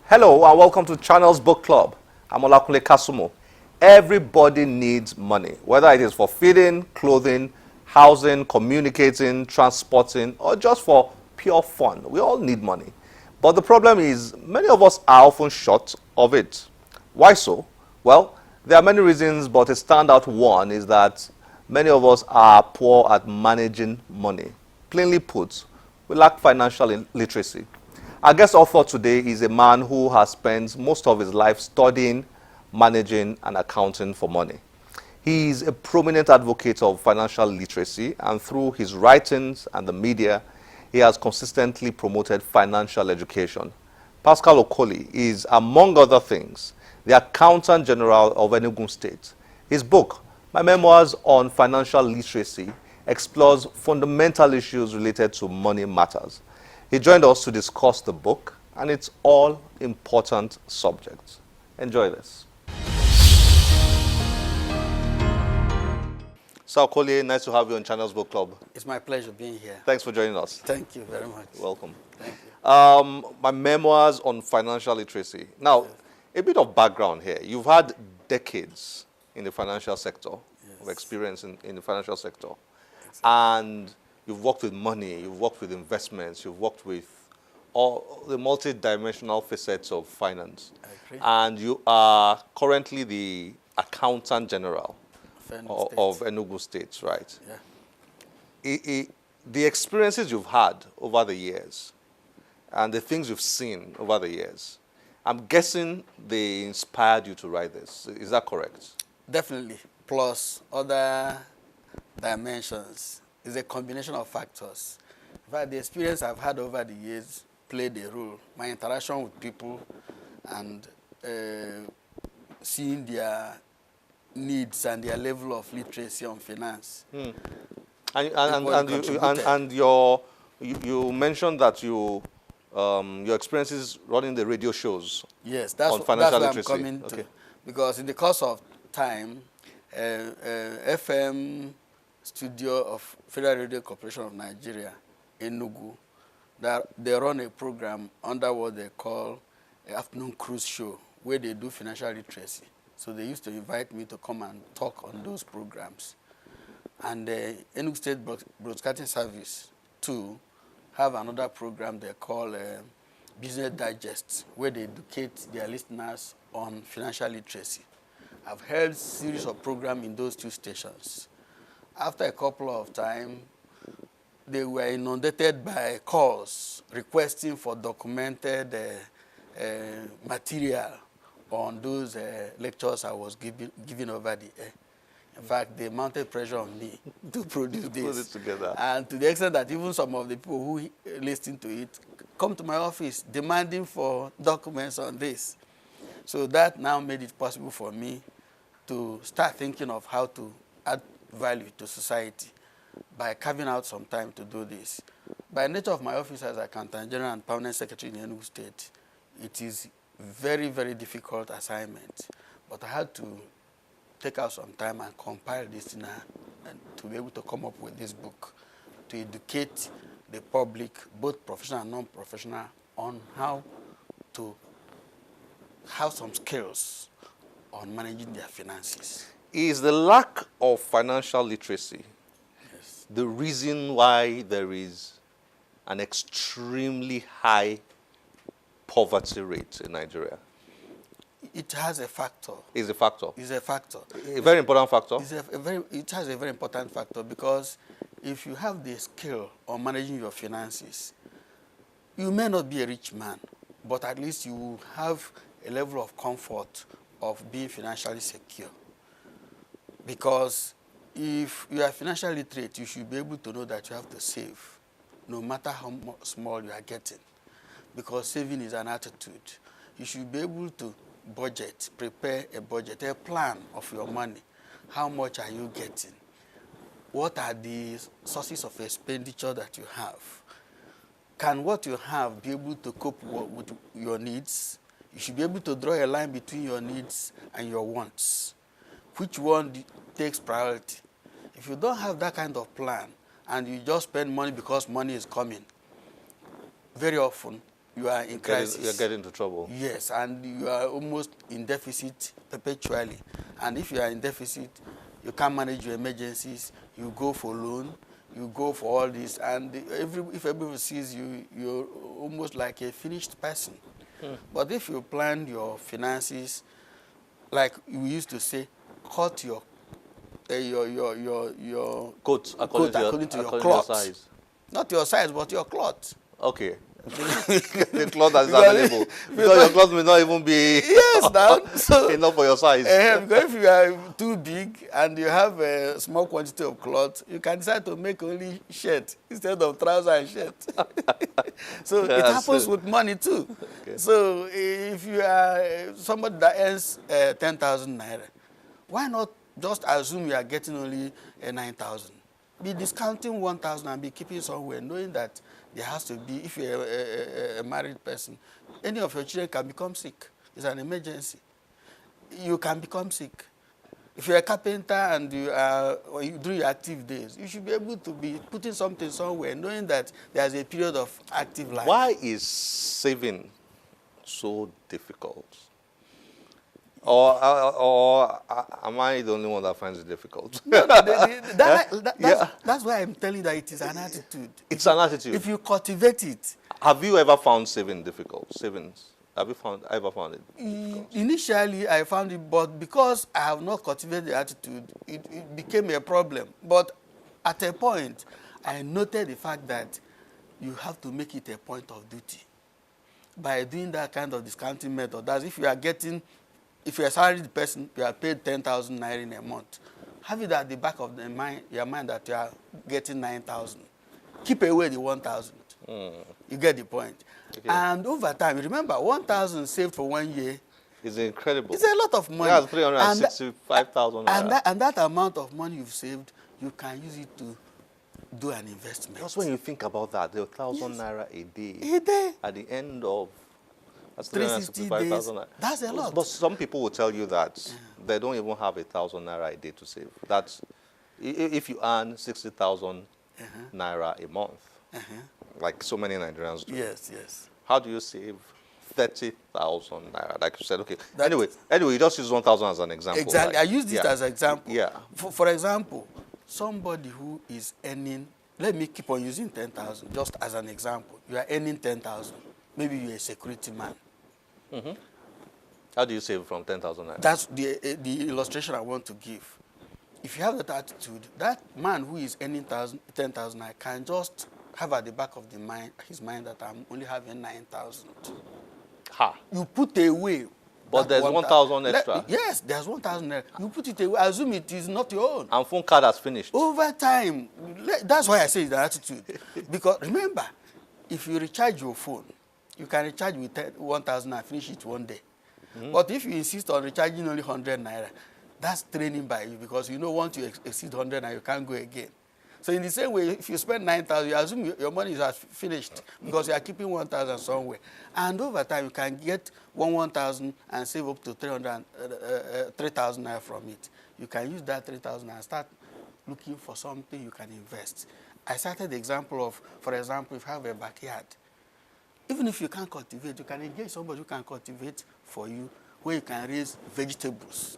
Hello and welcome to Channels Book Club. I'm Okolie Kasumo. Everybody needs money, whether it is for feeding, clothing, housing, communicating, transporting, or just for pure fun. We all need money. But the problem is, many of us are often short of it. Why so? Well, there are many reasons, but a standout one is that many of us are poor at managing money. Plainly put, we lack financial literacy. Our guest author today is a man who has spent most of his life studying, managing, and accounting for money. He is a prominent advocate of financial literacy, and through his writings and the media, he has consistently promoted financial education. Paschal Okolie is, among other things, the Accountant General of Enugu State. His book, Memoirs on Financial Literacy, explores fundamental issues related to money matters. He joined us to discuss the book and its all-important subject. Enjoy this. Sir Okolie, nice to have you on Channels Book Club. It's my pleasure being here. Thanks for joining us. Thank you very much. Welcome. Thank you. My memoirs on financial literacy. Now, a bit of background here. You've had decades in the financial sector, of experience in the financial sector. Exactly. And you've worked with money, you've worked with investments, you've worked with all the multi-dimensional facets of finance. I agree. And you are currently the Accountant General of State. Enugu State, right? Yeah. The experiences you've had over the years and the things you've seen over the years, I'm guessing they inspired you to write this. Is that correct? Definitely. Plus other dimensions. It's a combination of factors. In fact, the experience I've had over the years played a role. My interaction with people and seeing their needs and their level of literacy on finance. And you mentioned that your experiences running the radio shows. Yes, that's on financial where literacy. I'm coming to. Because in the course of time, FM studio of Federal Radio Corporation of Nigeria, Enugu, they run a program under what they call an afternoon cruise show, where they do financial literacy. So they used to invite me to come and talk on those programs. And the Enugu State Broadcasting Service, too, have another program they call Business Digest, where they educate their listeners on financial literacy. I've held a series of programs in those two stations. After a couple of time, they were inundated by calls requesting for documented material on those lectures I was giving over the air. In fact, they mounted pressure on me to produce this. Put it together. And to the extent that even some of the people who listen to it come to my office demanding for documents on this. So that now made it possible for me to start thinking of how to add value to society by carving out some time to do this. By nature of my office as Accountant General and Permanent Secretary in Enugu State, it is very, very difficult assignment. But I had to take out some time and compile this and to be able to come up with this book to educate the public, both professional and non-professional, on how to have some skills on managing their finances. Is the lack of financial literacy the reason why there is an extremely high poverty rate in Nigeria? It has a factor. Is a factor? It's a factor. A very important factor? It has a very important factor because if you have the skill on managing your finances, you may not be a rich man, but at least you will have a level of comfort of being financially secure. Because if you are financially literate, you should be able to know that you have to save, no matter how small you are getting. Because saving is an attitude. You should be able to budget, prepare a budget, a plan of your money. How much are you getting? What are the sources of expenditure that you have? Can what you have be able to cope with your needs? You should be able to draw a line between your needs and your wants. Which one takes priority? If you don't have that kind of plan and you just spend money because money is coming, very often you are in crisis. You're getting into trouble. Yes, and you are almost in deficit perpetually. And if you are in deficit, you can't manage your emergencies, you go for loan, you go for all this, and if everybody sees you, you're almost like a finished person. But if you plan your finances, like we used to say, cut your Coat according to your cloth. size. Not your size, but your cloth. Okay. The cloth that is available. Because your cloth may not even be yes, now, so, enough for your size. Because if you are too big and you have a small quantity of cloth, you can decide to make only shirt instead of trouser and shirt. So it happens with money too. Okay. So if you are somebody that earns 10,000 naira, why not just assume you are getting only 9,000? Be discounting 1,000 and be keeping somewhere, knowing that there has to be, if you're a married person, any of your children can become sick. It's an emergency. You can become sick. If you're a carpenter and you are during your active days, you should be able to be putting something somewhere, knowing that there's a period of active life. Why is saving so difficult? Or am I the only one that finds it difficult? No, that's why I'm telling you that it is an attitude. It's an attitude. If you cultivate it. Have you ever found saving difficult? Savings? Have you ever found it difficult? Initially, I found it, but because I have not cultivated the attitude, it became a problem. But at a point, I noted the fact that you have to make it a point of duty. By doing that kind of discounting method, that's if you are getting... If you're a salaried person, you are paid 10,000 naira in a month. Have it at the back of your mind that you are getting 9,000. Keep away the 1,000. You get the point. Okay. And over time, remember, 1,000 saved for 1 year. It's incredible. It's a lot of money. That's 365,000 naira. And that amount of money you've saved, you can use it to do an investment. Just when you think about that, the 1,000 naira a day. A day. At the end of... That's 360 days. That's a lot. But some people will tell you that they don't even have 1,000 naira a day to save. That's if you earn 60,000 naira a month, like so many Nigerians do. Yes, yes. How do you save 30,000 naira? Like you said, okay. Anyway, you just use 1,000 as an example. Exactly. Like, I use this as an example. Yeah. For example, somebody who is earning, let me keep on using 10,000 just as an example. You are earning 10,000. Maybe you're a security man. How do you save from 10,000 naira? That's the illustration I want to give. If you have that attitude, that man who is earning 10,000 naira can just have at the back of his mind that I'm only having 9,000. You put away. But there's 1,000 extra. Yes, there's 1,000 naira. You put it away. Assume it is not your own. And phone card has finished. Over time, that's why I say it's an attitude. Because remember, if you recharge your phone, you can recharge with 1,000 and finish it 1 day. But if you insist on recharging only 100 naira, that's training by you because you know once you exceed 100 naira, you can't go again. So in the same way, if you spend 9,000, you assume your money is finished because you are keeping 1,000 somewhere. And over time, you can get 1,000 and save up to 3,000 naira from it. You can use that 3,000 and start looking for something you can invest. I started the example of, for example, if you have a backyard, even if you can't cultivate, you can engage somebody who can cultivate for you, where you can raise vegetables.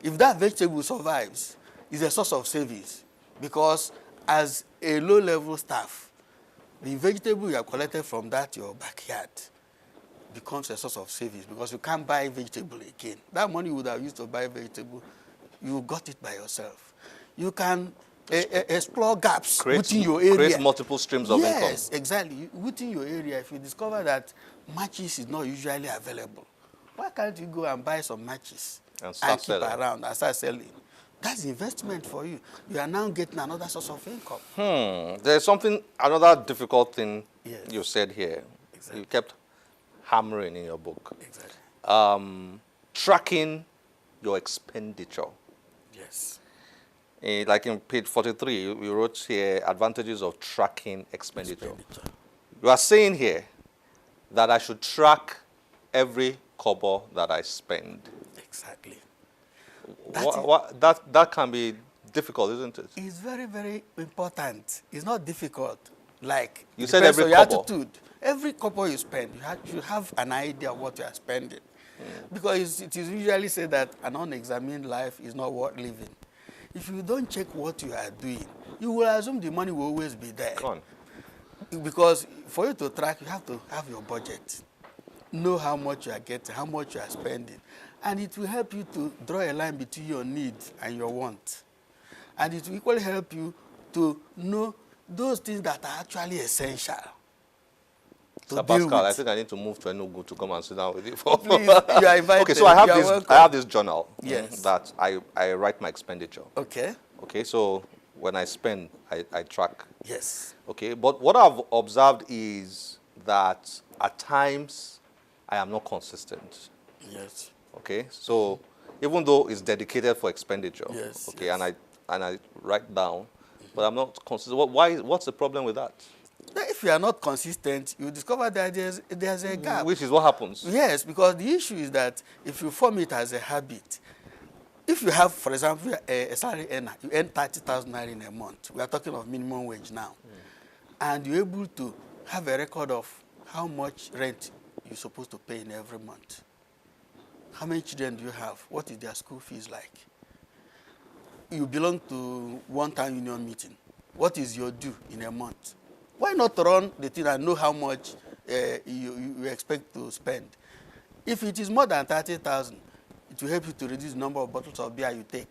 If that vegetable survives, it's a source of savings. Because as a low-level staff, the vegetable you have collected from your backyard becomes a source of savings because you can't buy vegetable again. That money you would have used to buy vegetable, you got it by yourself. You can explore gaps within your area. Create multiple streams of income. Yes, exactly. Within your area, if you discover that matches is not usually available, why can't you go and buy some matches and keep around and start selling? That's investment for you. You are now getting another source of income. There's another difficult thing you said here. Exactly. You kept hammering in your book. Exactly. Tracking your expenditure. Yes. Like in page 43, you wrote here, advantages of tracking expenditure. You are saying here that I should track every kobo that I spend. Exactly. That can be difficult, isn't it? It's very, very important. It's not difficult. Like, you said every kobo. attitude. every couple you spend, you have an idea of what you are spending. Because it is usually said that an unexamined life is not worth living. If you don't check what you are doing, you will assume the money will always be there. Gone. Because for you to track, you have to have your budget. Know how much you are getting, how much you are spending. And it will help you to draw a line between your needs and your wants. And it will equally help you to know those things that are actually essential. Sir Paschal, I think I need to move to Enugu to come and sit down with you. Please, you are invited. Okay, so I have this journal that I write my expenditure. Okay. Okay, so when I spend, I track. Yes. Okay, but what I've observed is that at times I am not consistent. Yes. Okay, so even though it's dedicated for expenditure, yes, okay, yes. and I write down, but I'm not consistent. What's the problem with that? If you are not consistent, you discover that there's a gap. Which is what happens. Yes, because the issue is that if you form it as a habit, if you have, for example, a salary earner, you earn 30,000 naira in a month. We are talking of minimum wage now. And you're able to have a record of how much rent you're supposed to pay in every month. How many children do you have? What is their school fees like? You belong to one-time union meeting. What is your due in a month? Why not run the thing and know how much you expect to spend? If it is more than 30,000, it will help you to reduce the number of bottles of beer you take.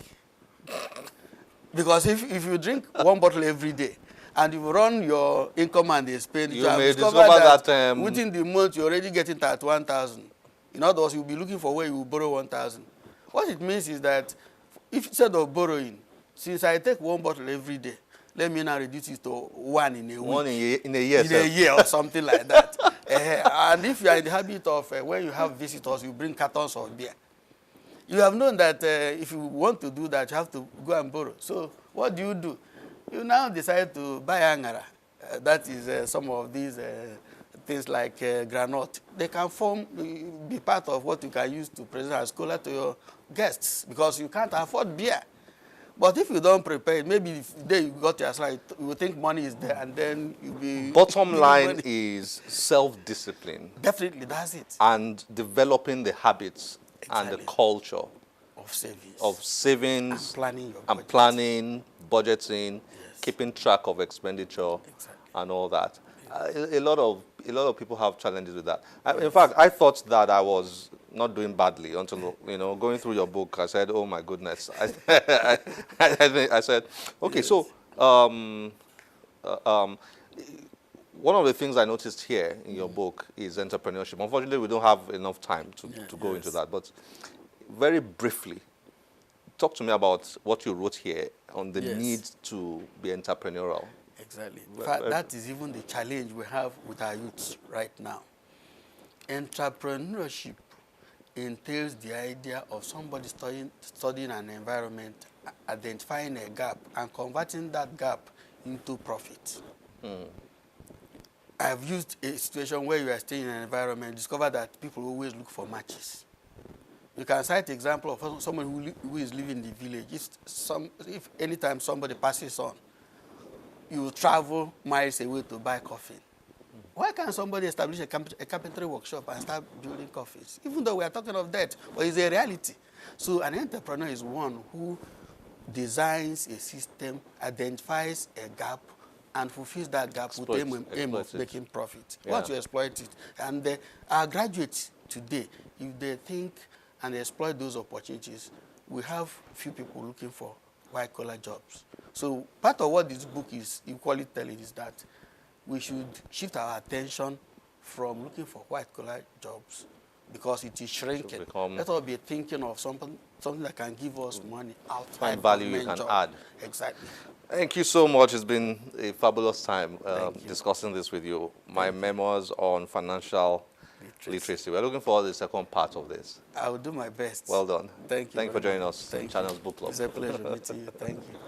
Because if you drink one bottle every day, and you run your income and expenditure, you may discover that within the month you're already getting 1,000. In other words, you'll be looking for where you will borrow 1,000. What it means is that if instead of borrowing, since I take one bottle every day, let me now reduce it to one in a week. One in a year, in a year or something like that. And if you are in the habit of when you have visitors, you bring cartons of beer. You have known that if you want to do that, you have to go and borrow. So what do? You now decide to buy angara. That is some of these things like granite. They can be part of what you can use to present as cola to your guests because you can't afford beer. But if you don't prepare it, maybe if the day you got your salary, you will think money is there, and then you'll be... Bottom line is self-discipline. Definitely, that's it. And developing the habits and the culture of savings. And planning, budgeting, keeping track of expenditure, and all that. A lot of people have challenges with that. In fact, I thought that I was not doing badly until, going through your book, I said, oh my goodness. I said, okay, so one of the things I noticed here in your book is entrepreneurship. Unfortunately, we don't have enough time to go into that, but very briefly, talk to me about what you wrote here on the need to be entrepreneurial. Exactly. In fact, that is even the challenge we have with our youths right now. Entrepreneurship entails the idea of somebody studying an environment, identifying a gap, and converting that gap into profit. I've used a situation where you are staying in an environment, discover that people always look for matches. You can cite an example of someone who is living in the village. If anytime somebody passes on, you travel miles away to buy coffee. Why can't somebody establish a carpentry workshop and start building coffees? Even though we are talking of that, but it's a reality. So an entrepreneur is one who designs a system, identifies a gap, and fulfills that gap with aim of making profit. Once you exploit it, and our graduates today, if they think and exploit those opportunities, we have few people looking for white-collar jobs. So part of what this book is equally telling is that we should shift our attention from looking for white-collar jobs because it is shrinking. Let us be thinking of something that can give us money outside value you can add. Exactly. Thank you so much. It's been a fabulous time discussing this with you. My memoirs on financial literacy. We're looking forward to the second part of this. I will do my best. Well done. Thank you. Thank you for joining us on Channels Book Club. It's a pleasure meeting you. Thank you.